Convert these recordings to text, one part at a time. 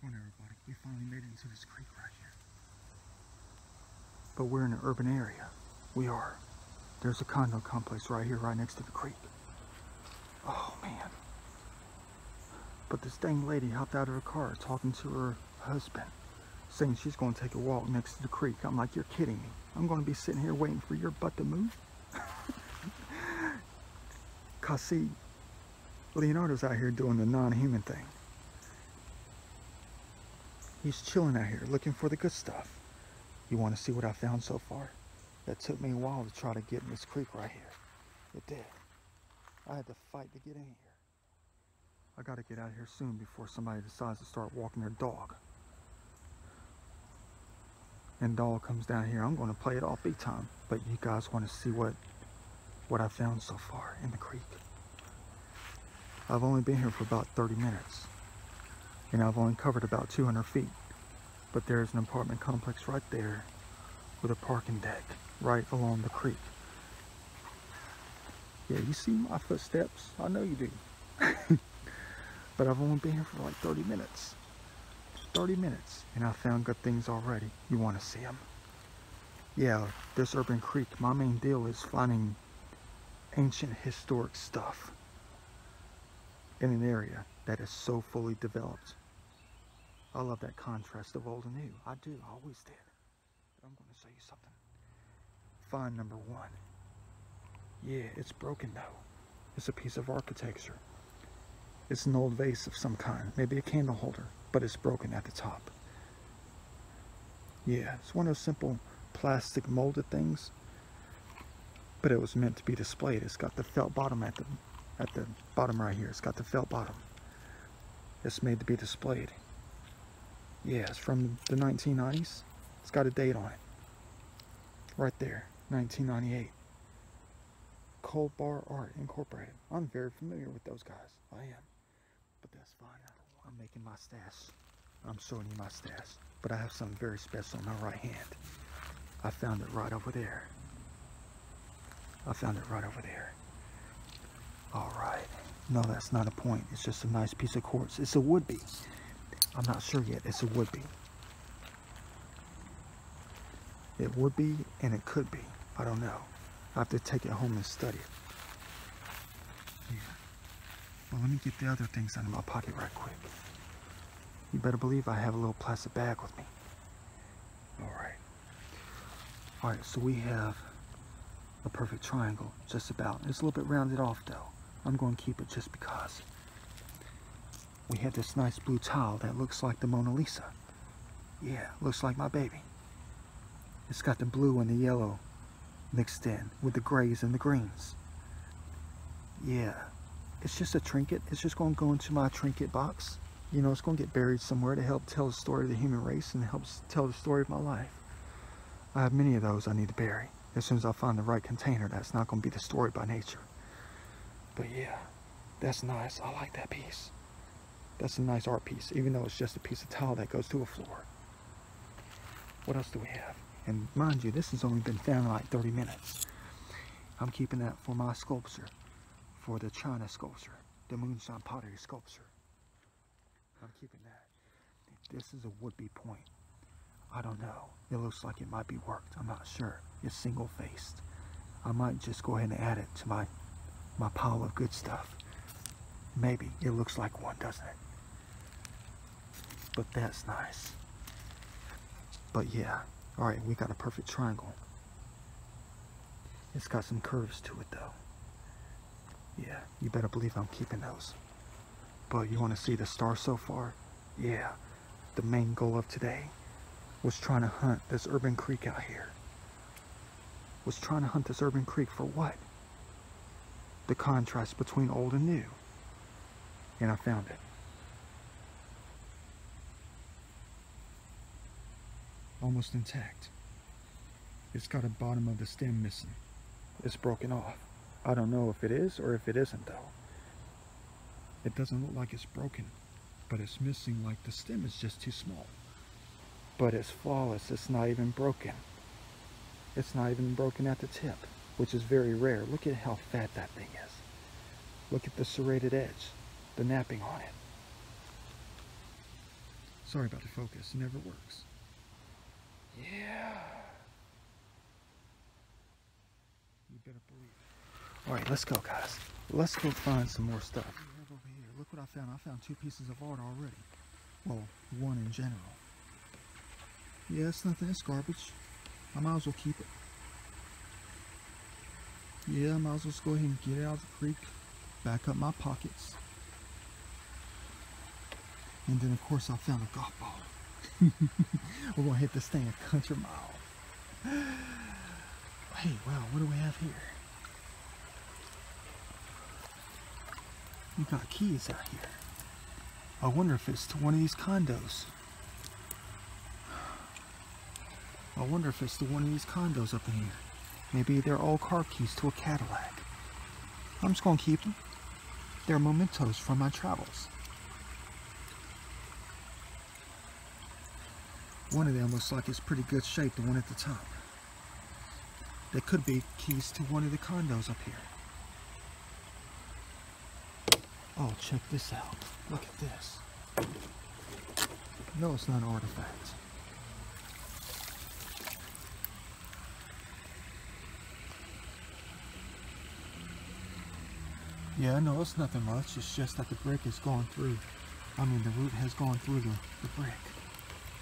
How's it going, everybody? We finally made it into this creek right here. But we're in an urban area. We are. There's a condo complex right here, right next to the creek. Oh, man. But this dang lady hopped out of her car talking to her husband, saying she's going to take a walk next to the creek. I'm like, you're kidding me. I'm going to be sitting here waiting for your butt to move? Cause see, Leonardo's out here doing the non-human thing. He's chilling out here, looking for the good stuff. You want to see what I found so far? That took me a while to try to get in this creek right here. It did. I had to fight to get in here. I got to get out of here soon before somebody decides to start walking their dog. And dog comes down here. I'm going to play it off big time. But you guys want to see what I found so far in the creek. I've only been here for about 30 minutes. And I've only covered about 200 feet. But there's an apartment complex right there with a parking deck right along the creek. Yeah, you see my footsteps? I know you do. But I've only been here for like 30 minutes. 30 minutes. And I found good things already. You want to see them? Yeah, this urban creek, my main deal is finding ancient historic stuff in an area that is so fully developed. I love that contrast of old and new. I do, I always did. But I'm going to show you something. Find number one. Yeah, it's broken though. It's a piece of architecture. It's an old vase of some kind, maybe a candle holder, but it's broken at the top. Yeah, it's one of those simple plastic molded things, but it was meant to be displayed. It's got the felt bottom at the bottom right here. It's got the felt bottom. It's made to be displayed. Yeah, it's from the 1990s. It's got a date on it. Right there, 1998. Cold Bar Art Incorporated. I'm very familiar with those guys. I am. But that's fine. I'm making my stash. I'm showing you my stash. But I have something very special in my right hand. I found it right over there. I found it right over there. Alright. No, that's not a point. It's just a nice piece of quartz. It's a would-be. I'm not sure yet. It's a would-be. It would be and it could be. I don't know. I have to take it home and study it. Yeah. Well, let me get the other things out of my pocket right quick. You better believe I have a little plastic bag with me. Alright. Alright, so we have a perfect triangle, just about. It's a little bit rounded off though. I'm going to keep it just because. We have this nice blue tile that looks like the Mona Lisa. Yeah, looks like my baby. It's got the blue and the yellow mixed in with the grays and the greens. Yeah, it's just a trinket. It's just going to go into my trinket box. You know, it's going to get buried somewhere to help tell the story of the human race and helps tell the story of my life. I have many of those I need to bury. As soon as I find the right container, that's not going to be destroyed by nature. But yeah, that's nice. I like that piece. That's a nice art piece, even though it's just a piece of tile that goes to a floor. What else do we have? And mind you, this has only been found in like 30 minutes. I'm keeping that for my sculpture, for the China sculpture, the moonshine pottery sculpture. I'm keeping that. This is a would-be point. I don't know. It looks like it might be worked. I'm not sure. It's single-faced. I might just go ahead and add it to my pile of good stuff. Maybe. It looks like one, doesn't it? But that's nice. But yeah. Alright, we got a perfect triangle. It's got some curves to it though. Yeah, you better believe I'm keeping those. But you want to see the star so far? Yeah. The main goal of today was trying to hunt this urban creek out here. Was trying to hunt this urban creek for what? The contrast between old and new. And I found it. Almost intact. It's got a bottom of the stem missing. It's broken off. I don't know if it is or if it isn't though. It doesn't look like it's broken, but it's missing like the stem is just too small. But it's flawless. It's not even broken. It's not even broken at the tip, which is very rare. Look at how fat that thing is. Look at the serrated edge, the napping on it. Sorry about the focus, it never works. Yeah. You better believe it. Alright, let's go, guys. Let's go find some more stuff. What do we have over here? Look what I found. I found 2 pieces of art already. Well, 1 in general. Yeah, it's nothing. It's garbage. I might as well keep it. Yeah, I might as well just go ahead and get it out of the creek. Back up my pockets. And then, of course, I found a golf ball. We're going to hit this thing a country mile. Hey, wow, what do we have here? We got keys out here. I wonder if it's to one of these condos. I wonder if it's to one of these condos up in here. Maybe they're all car keys to a Cadillac. I'm just going to keep them. They're mementos from my travels. One of them looks like it's pretty good shape, the one at the top. They could be keys to one of the condos up here. Oh, check this out. Look at this. No, it's not an artifact. Yeah, no, it's nothing much. It's just that the brick has gone through. I mean, the root has gone through the brick.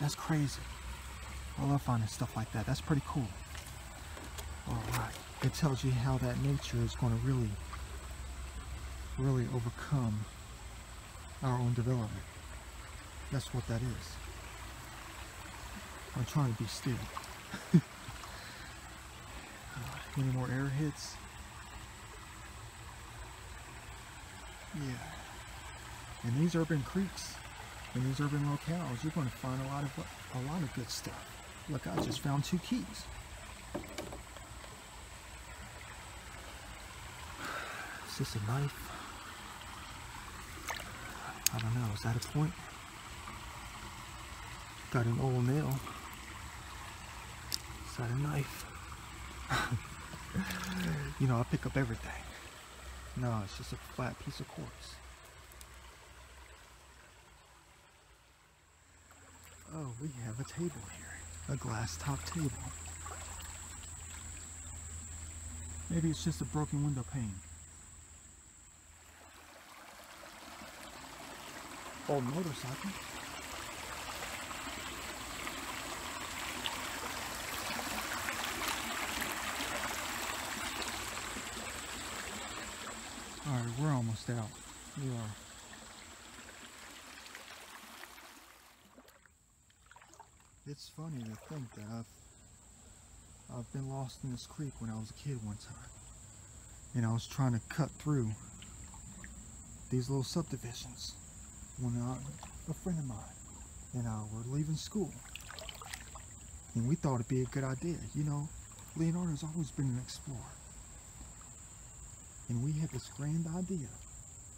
That's crazy. I love finding stuff like that. That's pretty cool. Alright. It tells you how that nature is going to really overcome our own development. That's what that is. I'm trying to be still. Any more airheads? Yeah. In these urban creeks, in these urban locales, you're going to find a lot of good stuff. Look, I just found 2 keys. Is this a knife? I don't know. Is that a point? Got an old nail. Is that a knife? You know, I pick up everything. No, it's just a flat piece of quartz. Oh, we have a table here. A glass top table. Maybe it's just a broken window pane. Old motorcycle. Alright, we're almost out. We are. It's funny to think that I've been lost in this creek when I was a kid one time. And I was trying to cut through these little subdivisions when a friend of mine and I were leaving school. And we thought it'd be a good idea. You know, Leonardo's always been an explorer. And we had this grand idea.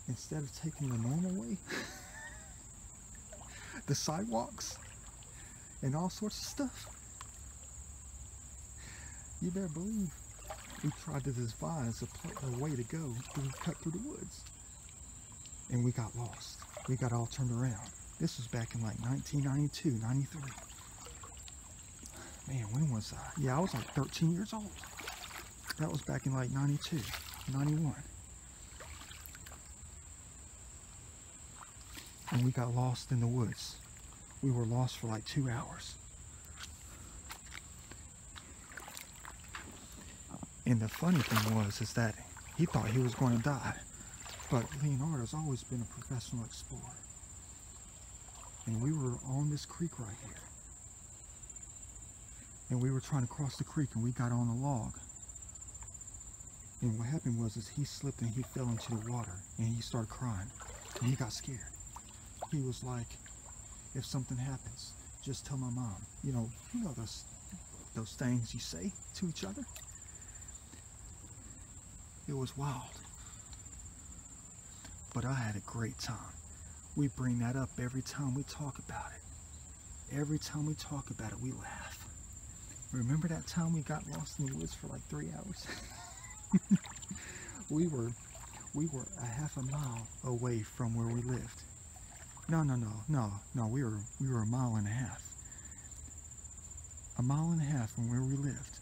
Instead of taking the normal way, the sidewalks, and all sorts of stuff, you better believe we tried to devise a way to go to cut through the woods. And we got lost. We got all turned around. This was back in like 1992, 93. Man, when was I? Yeah, I was like 13 years old. That was back in like 92, 91. And we got lost in the woods. We were lost for like 2 hours. And the funny thing was is that he thought he was going to die. But Leonardo's always been a professional explorer. And we were on this creek right here. And we were trying to cross the creek and we got on a log. And what happened was is he slipped and he fell into the water and he started crying. And he got scared. He was like, if something happens, just tell my mom. You know those things you say to each other? It was wild. But I had a great time. We bring that up every time we talk about it. Every time we talk about it, we laugh. Remember that time we got lost in the woods for like 3 hours? we were a half a mile away from where we lived. No. We were a mile and a half. A mile and a half from where we lived,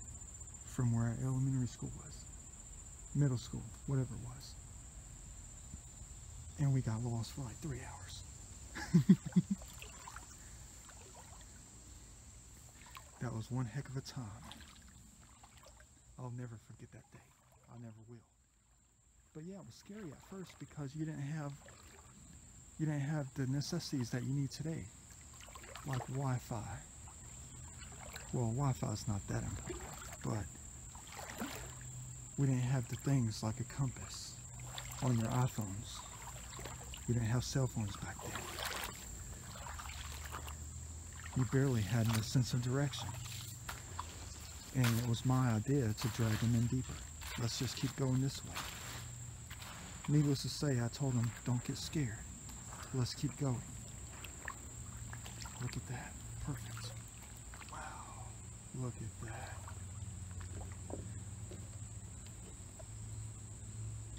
from where our elementary school was, middle school, whatever it was. And we got lost for like 3 hours. That was one heck of a time. I'll never forget that day. I never will. But yeah, it was scary at first because you didn't have the necessities that you need today, like Wi-Fi. Well, Wi-Fi is not that important, but we didn't have the things like a compass on your iPhones. We didn't have cell phones back then. You barely had no sense of direction. And it was my idea to drag them in deeper. Let's just keep going this way. Needless to say, I told them, don't get scared. Let's keep going. Look at that. Perfect. Wow. Look at that.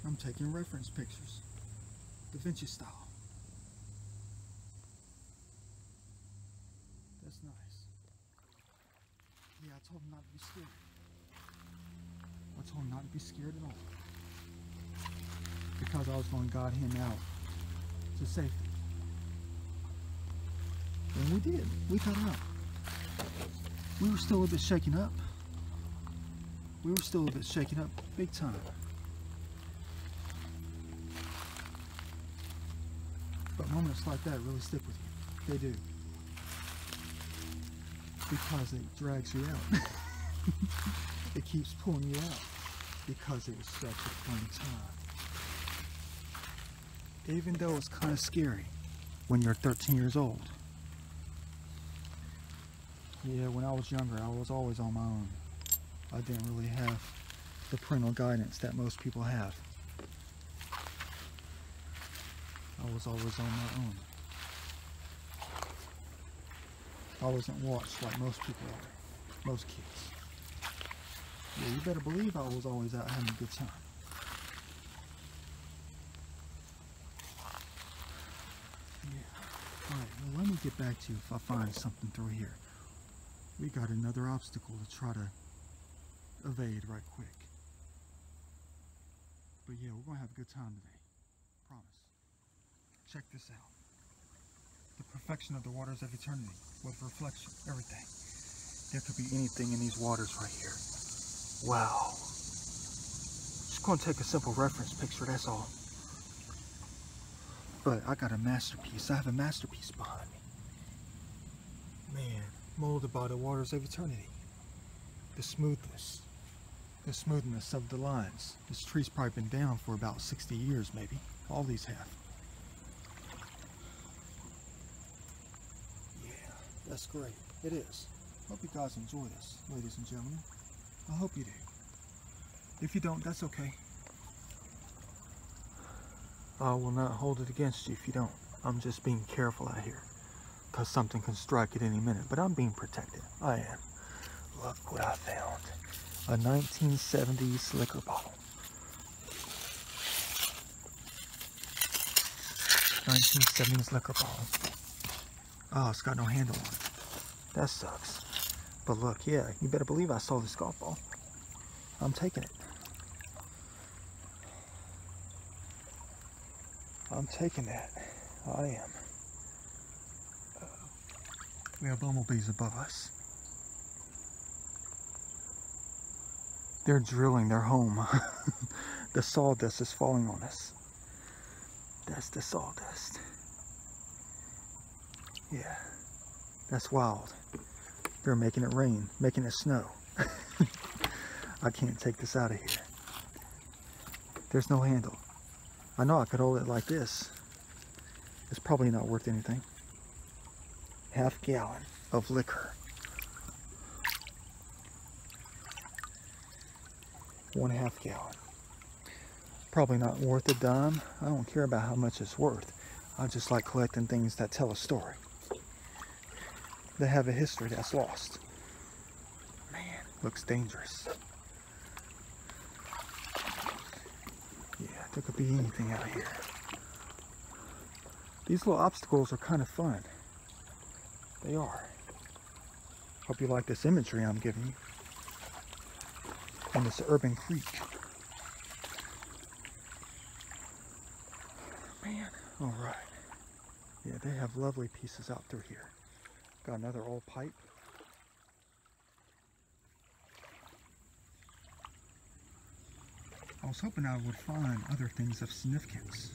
I'm taking reference pictures. Da Vinci style. That's nice. Yeah, I told him not to be scared. I told him not to be scared at all. Because I was going to guide him out to safety. And we did. We got out. We were still a bit shaken up. Big time. But moments like that really stick with you. They do. Because it drags you out. It keeps pulling you out. Because it was such a fun time. Even though it's kind of scary when you're 13 years old. Yeah, when I was younger, I was always on my own. I didn't really have the parental guidance that most people have. I was always on my own. I wasn't watched like most people are, most kids. Yeah, you better believe I was always out having a good time. Yeah. Alright, well, let me get back to you if I find something through here. We got another obstacle to try to evade right quick. But yeah, we're going to have a good time today. Promise. Check this out. The perfection of the waters of eternity, with reflection, everything. There could be anything in these waters right here. Wow. Just going to take a simple reference picture, that's all. But I got a masterpiece. I have a masterpiece behind me. Man, molded by the waters of eternity. The smoothness of the lines. This tree's probably been down for about 60 years maybe. All these have. Yeah, that's great. It is. Hope you guys enjoy this, ladies and gentlemen. I hope you do. If you don't, that's okay. I will not hold it against you if you don't. I'm just being careful out here. Because something can strike at any minute. But I'm being protected. I am. Look what I found. A 1970s liquor bottle. 1970s liquor bottle. Oh, it's got no handle on it. That sucks. But look, yeah, you better believe I saw this golf ball. I'm taking it. I'm taking that. I am. We have bumblebees above us. They're drilling their home. The sawdust is falling on us. That's the sawdust. Yeah, that's wild. They're making it rain, making it snow. I can't take this out of here. There's no handle. I know I could hold it like this. It's probably not worth anything. Half gallon of liquor. 1/2 gallon. Probably not worth a dime. I don't care about how much it's worth. I just like collecting things that tell a story. That have a history that's lost. Man, looks dangerous. Yeah, there could be anything out here. These little obstacles are kind of fun. They are. Hope you like this imagery I'm giving you. And this urban creek. Man, all right. Yeah, they have lovely pieces out through here. Got another old pipe. I was hoping I would find other things of significance.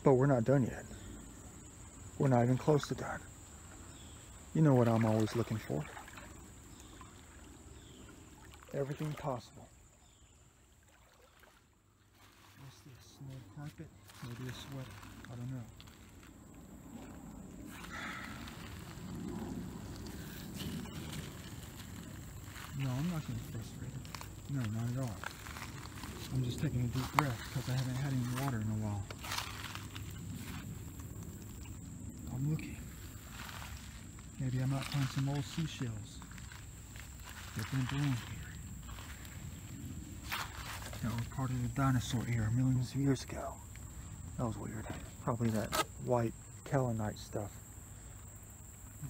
But we're not done yet. We're not even close to done. You know what I'm always looking for. Everything possible. What's this? Snow carpet? Maybe a sweater. I don't know. No, I'm not getting frustrated. No, not at all. I'm just taking a deep breath because I haven't had any water in a while. I'm looking. Maybe I might find some old seashells. They've been blown here. That were part of the dinosaur era millions of years ago. That was weird. Probably that white kaolinite stuff.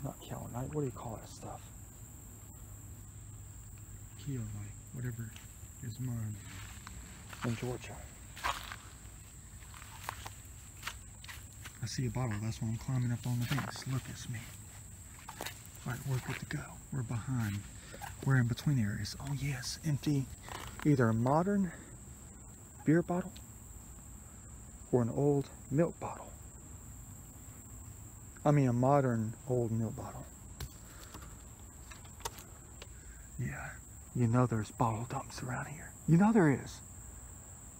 Not kaolinite, what do you call that stuff? Keolite, whatever is mine in Georgia. I see a bottle, that's why I'm climbing up on the fence. Look, it's me. Alright, we're good to go. We're behind. We're in between areas. Oh yes, empty. Either a modern beer bottle or an old milk bottle. I mean a modern old milk bottle. Yeah, you know there's bottle dumps around here. You know there is.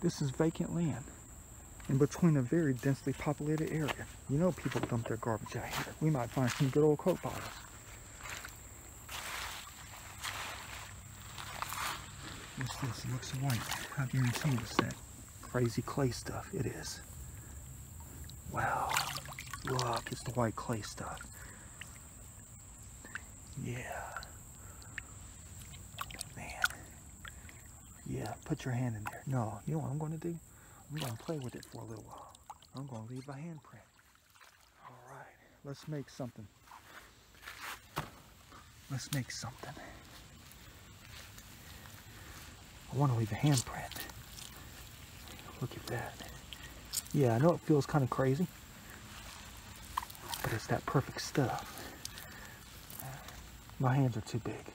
This is vacant land in between a very densely populated area. You know people dump their garbage out here. We might find some good old Coke bottles. What's this? It looks white. I guarantee it's that crazy clay stuff. It is. Wow. Look, it's the white clay stuff. Yeah. Man. Yeah, put your hand in there. No, you know what I'm going to do? I'm going to play with it for a little while. I'm going to leave a handprint. All right, let's make something. Let's make something. I want to leave a handprint. Look at that. Yeah, I know it feels kind of crazy, but it's that perfect stuff. My hands are too big.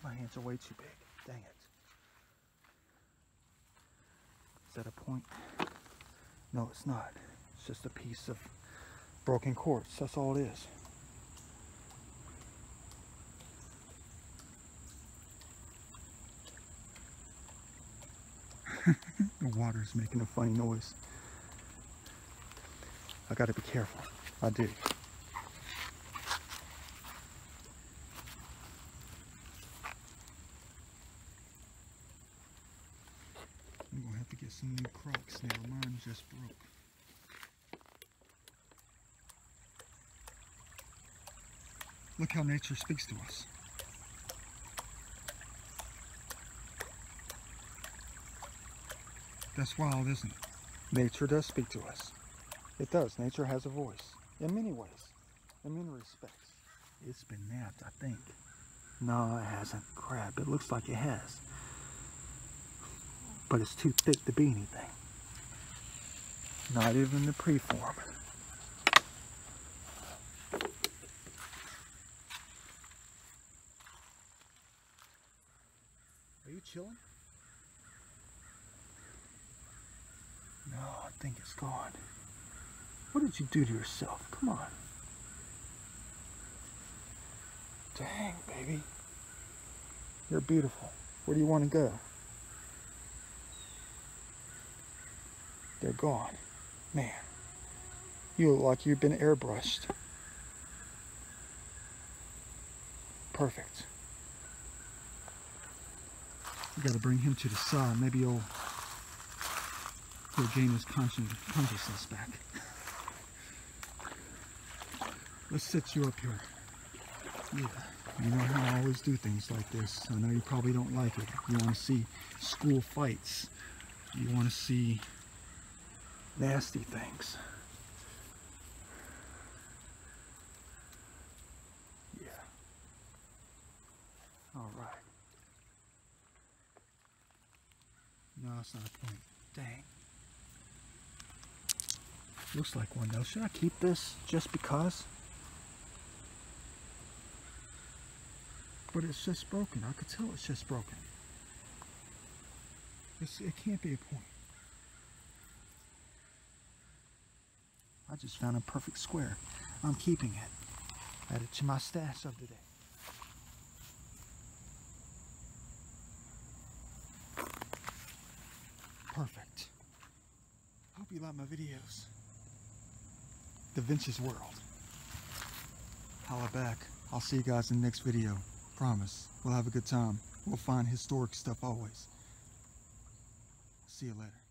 My hands are way too big. Dang it. Is that a point? No, it's not. It's just a piece of broken quartz. That's all it is. The water's making a funny noise. I gotta be careful. I do. I'm gonna have to get some new Crocs now. Mine just broke. Look how nature speaks to us. That's wild, isn't it? Nature does speak to us. It does. Nature has a voice. In many ways. In many respects. It's been napped, I think. No, it hasn't. Crap, it looks like it has. But it's too thick to be anything. Not even the preform. Are you chilling? No, I think it's gone. What did you do to yourself? Come on. Dang, baby. You're beautiful. Where do you want to go? They're gone. Man, you look like you've been airbrushed. Perfect. We gotta bring him to the side. Maybe he'll gain his consciousness back. Let's set you up here. Yeah, you know how I always do things like this. I know you probably don't like it. You want to see school fights Do you want to see nasty things? Yeah. All right. No, that's not a point. Dang. Looks like one though. Should I keep this just because? But it's just broken. I could tell it's just broken. It can't be a point. I just found a perfect square. I'm keeping it. Add it to my stash of the day. Perfect. Hope you like my videos. Da Vinci's World. Holla back. I'll see you guys in the next video. Promise. We'll have a good time. We'll find historic stuff always. See you later.